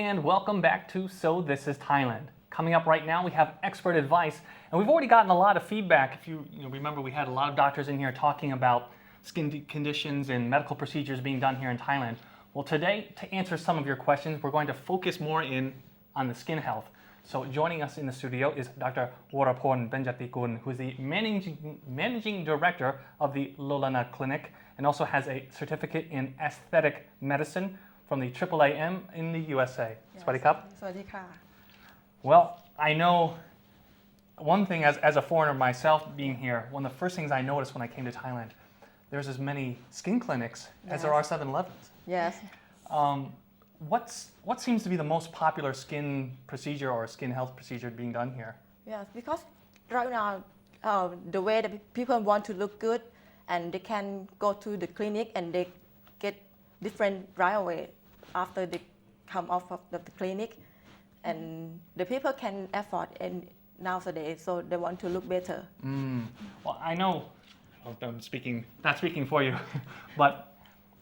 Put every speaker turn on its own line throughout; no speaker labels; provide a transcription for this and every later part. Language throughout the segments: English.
and welcome back to So This is Thailand. Coming up right now, we have expert advice, and we've already gotten a lot of feedback. If you remember, we had a lot of doctors in here talking about skin conditions and medical procedures being done here in Thailand. Well, today, to answer some of your questions, we're going to focus more on the skin health. So joining us in the studio is Dr. Warapon Benjatikun, who is the managing director of the Lolana Clinic and also has a certificate in aesthetic medicine from the AAAM in the USA.
Yes.
Swadee Krap.
Swadee Krap.
Well, I know one thing as a foreigner myself being here, one of the first things I noticed when I came to Thailand, there's as many skin clinics as there are 7-Elevens.
Yes.
What seems to be the most popular skin procedure or skin health procedure being done here?
Yes, because right now the way that people want to look good and they can go to the clinic and they get different right away after they come off of the clinic, and the people can afford it nowadays, so they want to look better.
Well, I know, I'm not speaking for you, but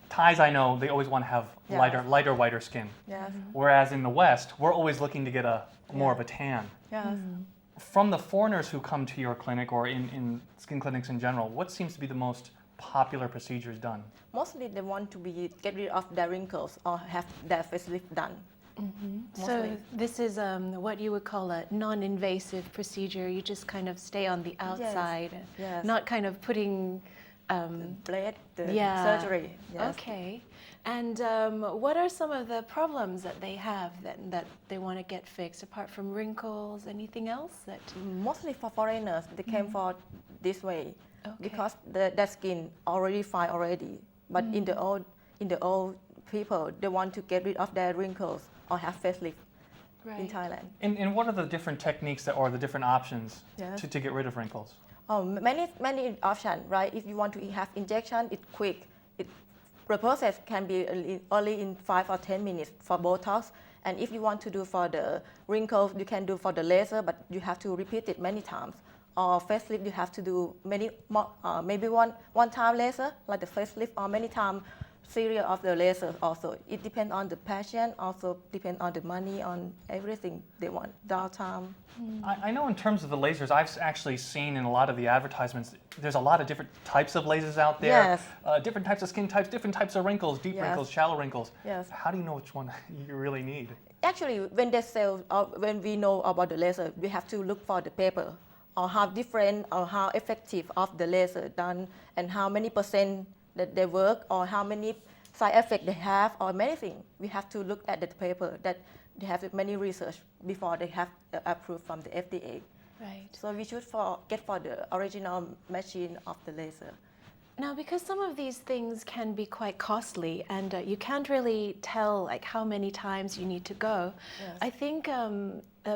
Thais, I know, they always want to have lighter, whiter skin.
Yes.
Whereas in the West, we're always looking to get more of a tan.
Yes.
From the foreigners who come to your clinic or in skin clinics in general, what seems to be the most popular procedures done?
Mostly they want to get rid of their wrinkles or have their facelift done.
So this is what you would call a non-invasive procedure. You just kind of stay on the outside,
Yes.
not kind of putting
Blade, surgery. Yes.
Okay. And what are some of the problems that they have that they want to get fixed, apart from wrinkles? Anything else that?
Mostly for foreigners, they came for this way because their skin already fine already. But in the old people, they want to get rid of their wrinkles or have facelift in Thailand.
And what are the different techniques or the different options
Yes.
to get rid of wrinkles?
Oh, many options, right? If you want to have injection, it's quick. The process can be only in 5 or 10 minutes for Botox. And if you want to do for the wrinkles, you can do for the laser, but you have to repeat it many times. Or facelift, you have to do maybe one time laser, like the facelift, or many times series of the laser also. It depends on the patient, also depends on the money, on everything they want, downtime.
I know in terms of the lasers, I've actually seen in a lot of the advertisements, there's a lot of different types of lasers out there.
Yes.
Different types of skin types, different types of wrinkles, deep wrinkles, shallow wrinkles.
Yes.
How do you know which one you really need?
Actually, when they sell, or when we know about the laser, we have to look for the paper, or how different or how effective of the laser done, and how many percent that they work, or how many side effects they have, or many things. We have to look at the paper that they have many research before they have approved from the FDA.
Right.
So we should get for the original machine of the laser.
Now, because some of these things can be quite costly, and you can't really tell like how many times you need to go, I think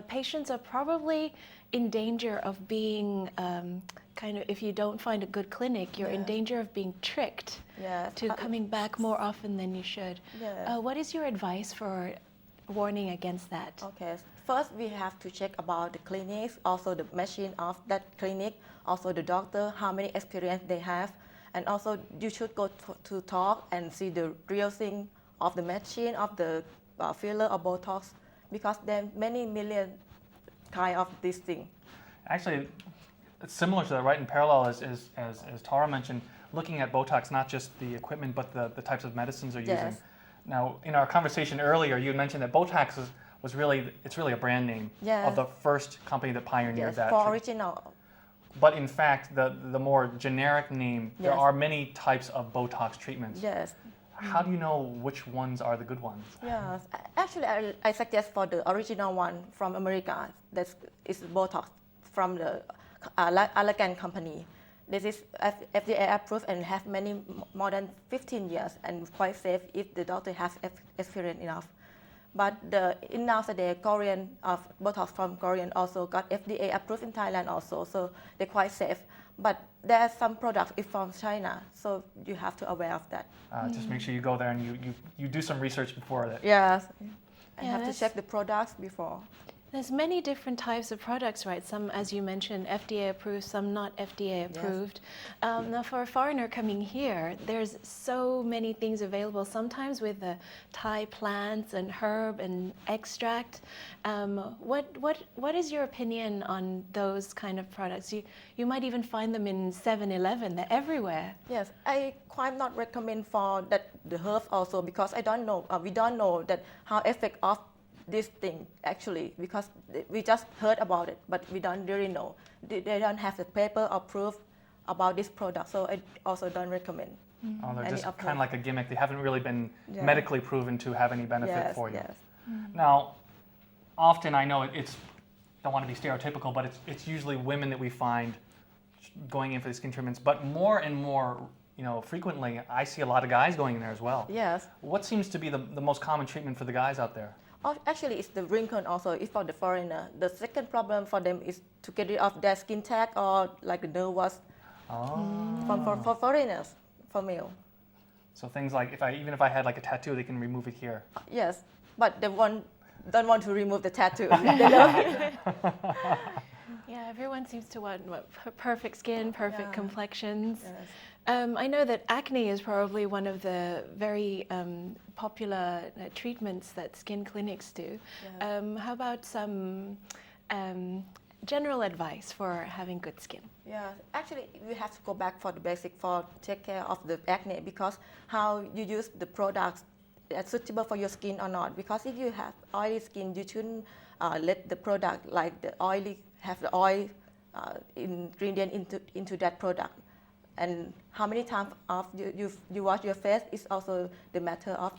patients are probably in danger of being kind of, if you don't find a good clinic, you're in danger of being tricked to coming back more often than you should. What is your advice for warning against that?
Okay. First, we have to check about the clinics, also the machine of that clinic, also the doctor, how many experience they have. And also, you should go to talk and see the real thing of the machine, of the filler or Botox, because there are many million kind of this thing.
Actually, it's similar to that, right? In parallel, as Tara mentioned, looking at Botox, not just the equipment, but the types of medicines they're using. Now, in our conversation earlier, you had mentioned that Botox was really a brand name of the first company that pioneered that.
For original.
But in fact, the more generic name, there are many types of Botox treatments.
Yes.
How do you know which ones are the good ones?
Yes. Actually, I suggest for the original one from America, that is Botox from the Allergan company. This is FDA approved and have more than 15 years and quite safe if the doctor has experience enough. But in nowadays, Korean Botox from Korean also got FDA approved in Thailand also, so they're quite safe. But there are some products from China, so you have to aware of that.
Just make sure you go there and you do some research before that.
Yes, and have to check the products before.
There's many different types of products, right? Some, as you mentioned, FDA approved, some not FDA approved. Now, for a foreigner coming here, there's so many things available, sometimes with the Thai plants and herb and extract. What is your opinion on those kind of products? You might even find them in 7-Eleven. They're everywhere.
Yes, I quite not recommend for that the herbs also because I don't know. We don't know that how effect of this thing actually because we just heard about it, but we don't really know. They don't have the paper or proof about this product, so I also don't recommend.
Oh, they're
any
just
of
kind of
those.
like a gimmick. They haven't really been
Yeah.
medically proven to have any benefit
Yes,
for you.
yes.
Now, often I know it's, don't want to be stereotypical, but it's usually women that we find going in for the skin treatments, but more and more, frequently, I see a lot of guys going in there as well.
Yes.
What seems to be the most common treatment for the guys out there?
Oh, actually, it's the wrinkle also. It's for the foreigner. The second problem for them is to get rid of their skin tag or like a nervous for foreigners, for male.
So things like even if I had like a tattoo, they can remove it here.
Yes, but they don't want to remove the tattoo. They love it.
Yeah, everyone seems to want perfect skin, perfect
Yeah.
complexions.
Yes.
I know that acne is probably one of the very popular treatments that skin clinics do.
Yes.
How about some general advice for having good skin?
Yeah, actually, we have to go back for the basic for take care of the acne because how you use the products that's suitable for your skin or not. Because if you have oily skin, you shouldn't let the product like the oily have the oil ingredient into that product. And how many times you wash your face is also the matter of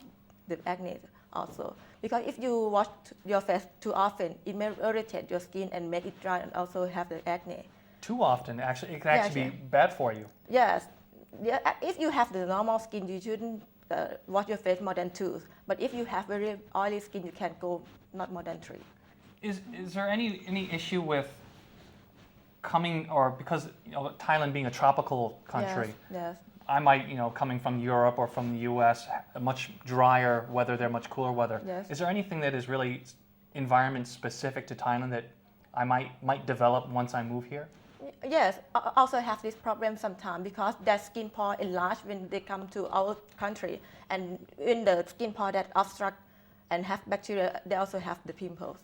the acne also. Because if you wash your face too often, it may irritate your skin and make it dry and also have the acne.
Too often, actually, it can actually be bad for you.
Yes. Yeah, if you have the normal skin, you shouldn't wash your face more than 2. But if you have very oily skin, you can go not more than 3.
Is there any issue with coming, or because Thailand being a tropical country,
Yes.
I might, coming from Europe or from the U.S., much drier weather there, much cooler weather.
Yes.
Is there anything that is really environment specific to Thailand that I might develop once I move here?
Yes, I also have this problem sometimes because their skin pore enlarge when they come to our country, and in the skin pore that obstruct and have bacteria, they also have the pimples.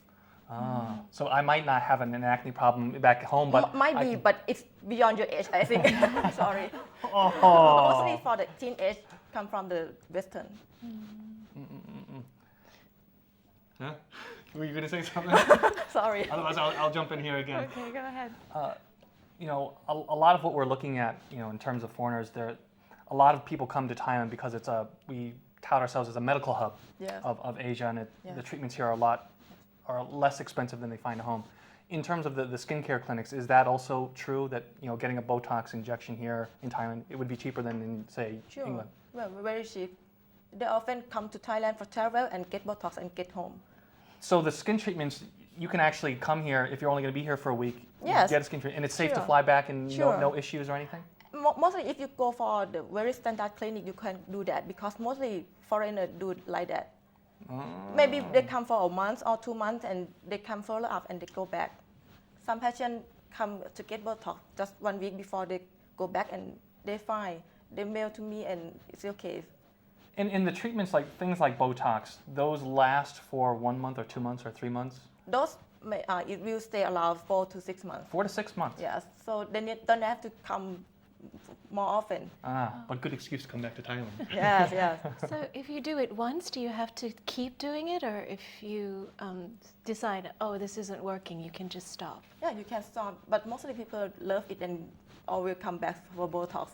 So I might not have an acne problem back home, but
Might be, but it's beyond your age, I think. Sorry.
Oh.
Mostly for the teenage come from the Western.
Huh? Were you going to say something?
Sorry.
Otherwise, I'll jump in here again.
Okay, go ahead.
A lot of what we're looking at, in terms of foreigners, a lot of people come to Thailand because we tout ourselves as a medical hub
Yes.
of Asia, and
Yes.
the treatments here are less expensive than they find at home. In terms of the skincare clinics, is that also true that getting a Botox injection here in Thailand, it would be cheaper than in, say,
Sure.
England?
Well, very cheap. They often come to Thailand for travel and get Botox and get home.
So the skin treatments, you can actually come here if you're only going to be here for a week.
Yes.
Get a skin treatment, and it's safe to
Sure.
fly back and
Sure.
no issues or anything.
Mostly if you go for the very standard clinic, you can do that because mostly foreigners do it like that. Maybe they come for a month or 2 months and they come follow up and they go back. Some patients come to get Botox just 1 week before they go back and they're fine. They mail to me and it's okay.
And the treatments, like things like Botox, those last for 1 month or 2 months or 3 months?
Those it will stay around 4 to 6 months.
4 to 6 months?
Yes, so they don't have to come more often.
But good excuse to come back to Thailand.
Yes, yes.
So if you do it once, do you have to keep doing it? Or if you decide, oh, this isn't working, you can just stop?
Yeah, you can stop, but mostly people love it and always come back for Botox.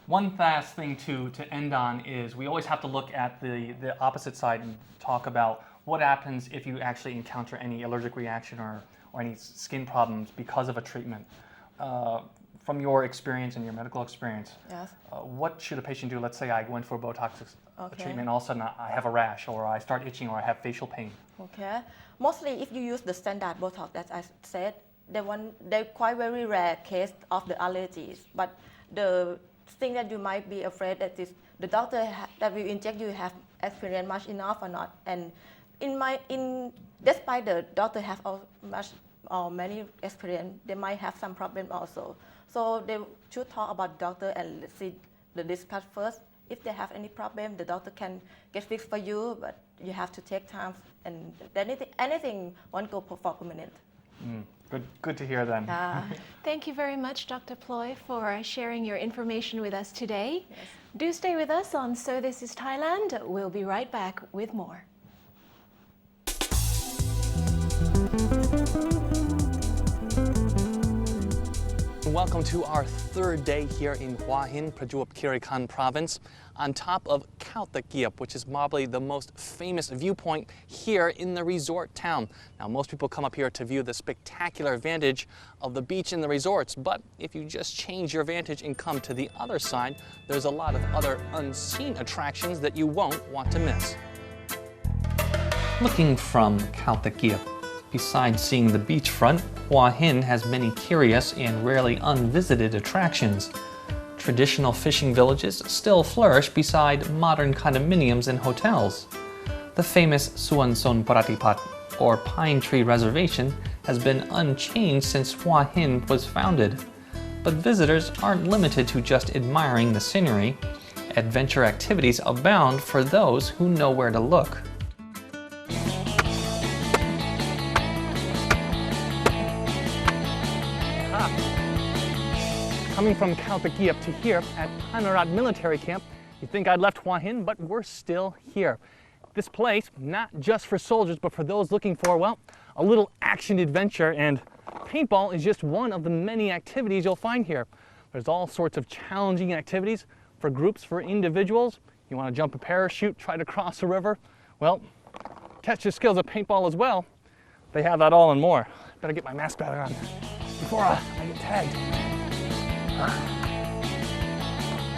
One last thing to end on is we always have to look at the opposite side and talk about what happens if you actually encounter any allergic reaction or any skin problems because of a treatment. From your experience and your medical experience,
Yes.
What should a patient do? Let's say I went for a Botox
Okay.
treatment, all of a sudden I have a rash or I start itching or I have facial pain.
Okay. Mostly if you use the standard Botox that I said, they're quite very rare case of the allergies. But the thing that you might be afraid that is the doctor that will inject you have experienced much enough or not. And despite the doctor have many experience, they might have some problem also. So they should talk about doctor and see the discuss first. If they have any problem, the doctor can get fixed for you, but you have to take time, and anything won't go for permanent.
Good to hear then.
Thank you very much, Dr. Ploy, for sharing your information with us today.
Yes.
Do stay with us on So This is Thailand. We'll be right back with more.
Welcome to our third day here in Hua Hin, Prachuap Khiri Khan province, on top of Khao Takiap, which is probably the most famous viewpoint here in the resort town. Now, most people come up here to view the spectacular vantage of the beach and the resorts, but if you just change your vantage and come to the other side, there's a lot of other unseen attractions that you won't want to miss. Looking from Khao Takiap, besides seeing the beachfront, Hua Hin has many curious and rarely unvisited attractions. Traditional fishing villages still flourish beside modern condominiums and hotels. The famous Suan Son Pratipat, or Pine Tree Reservation, has been unchanged since Hua Hin was founded. But visitors aren't limited to just admiring the scenery. Adventure activities abound for those who know where to look. Coming from Khao Takiap to here at Thanarat Military Camp, you'd think I'd left Hua Hin, but we're still here. This place, not just for soldiers, but for those looking for, well, a little action adventure, and paintball is just one of the many activities you'll find here. There's all sorts of challenging activities for groups, for individuals. You want to jump a parachute, try to cross a river, well, test your skills at paintball as well. They have that all and more. Better get my mask back on before I get tagged.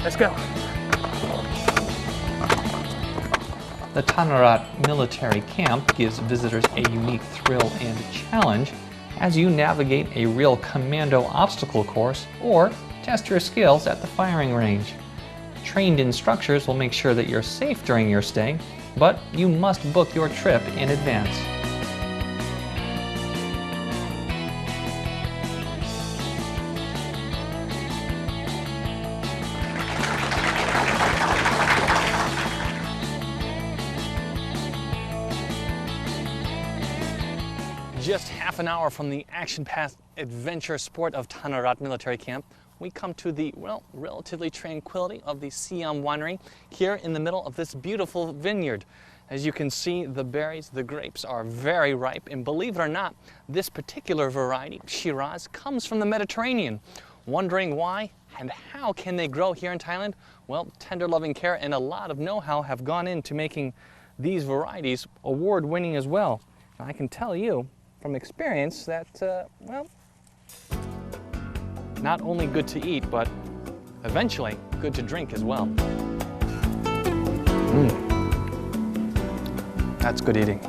Let's go. The Thanarat Military Camp gives visitors a unique thrill and challenge as you navigate a real commando obstacle course or test your skills at the firing range. Trained instructors will make sure that you're safe during your stay, but you must book your trip in advance. Just half an hour from the action-packed adventure sport of Thanarat Military Camp, we come to the, well, relatively tranquility of the Siam Winery here in the middle of this beautiful vineyard. As you can see, the berries, the grapes are very ripe, and believe it or not, this particular variety, Shiraz, comes from the Mediterranean. Wondering why and how can they grow here in Thailand? Well, tender loving care and a lot of know-how have gone into making these varieties award-winning as well. And I can tell you from experience that, well, not only good to eat, but eventually good to drink as well. That's good eating.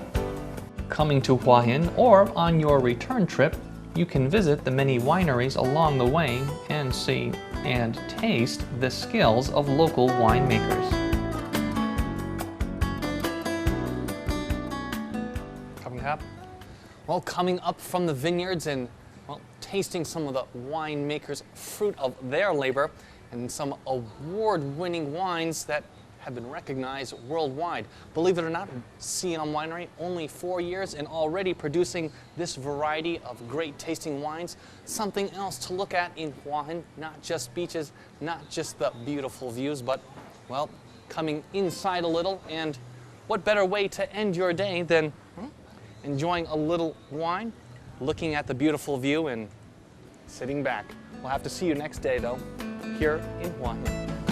Coming to Hua Hin or on your return trip, you can visit the many wineries along the way and see and taste the skills of local winemakers. Well, coming up from the vineyards and, well, tasting some of the winemakers' fruit of their labor and some award-winning wines that have been recognized worldwide. Believe it or not, Siam Winery, only 4 years and already producing this variety of great tasting wines. Something else to look at in Hua Hin, not just beaches, not just the beautiful views, but, well, coming inside a little. And what better way to end your day than enjoying a little wine, looking at the beautiful view, and sitting back. We'll have to see you next day, though, here in Hua Hin.